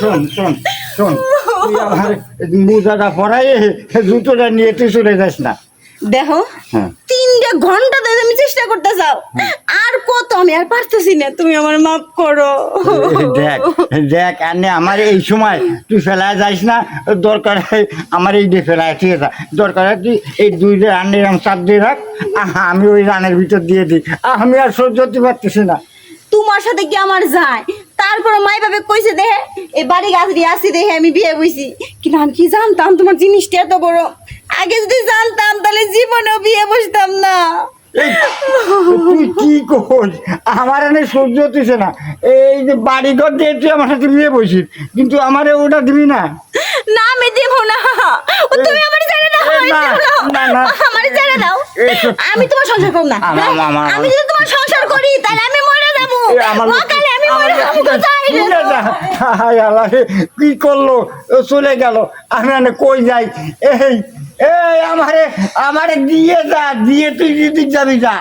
শোন শোন শোন, তুই আমার মোজাটা পরাই জুতোটা নিয়ে তুই চলে যাস না। দেখো হ্যাঁ। 3 ঘন্টা ধরে আমি চেষ্টা করতে যাও, আর কত, আমি আর পারতেছি না, তুমি আমার মাফ করো। দেখ দেখ আনে আমার এই সময় তুই ফেলায় যাইস না, দরকার হয় আমার এই দিয়ে ফেলায়, ঠিক আছে? দরকার হয় তুই এই 2 রানের রান চাপ দিয়ে রাখ, আমি ওই রানের ভিতর দিয়ে দিই, আমি আর সহ্য করতে পারতেছি না। তোমার সাথে কি আমার যায়? তারপর মাই বাবা কইছে দেখে এই বাড়ি গাছড়ি আসি দেখে আমি বিয়ে বইছি, কিন্তু আমি কি জানতাম তোমার জিনিসটা এত বড়। আগে যদি জানতাম তাহলে জীবনেও বিয়ে বসতাম না। এই, তুই কি কর, আমার এনে সহ্য হতেছে না। এই যে বাড়িঘর দিয়ে তুই আমার সাথে বিয়ে বসিস, কিন্তু আমারে ওটা দিবি না। না আমি দেব না, ও তুমি আমার ছেড়ে দাও, এই, না, না, না। আমার ছেড়ে দাও। এই, আমি তোমার সংসার করব না, আমার- আমি যদি তোমার সংসার করি তাহলে আমি মরে যাব, আমার ওকালে আমি মরে যাব, চাই না। হায় আল্লাহ রে, কি করলো, ও চলে গেল, আমি এনে কই যাই? এই এই আমারে আমারে দিয়ে যা, দিয়ে তুই যদি যাবি যা।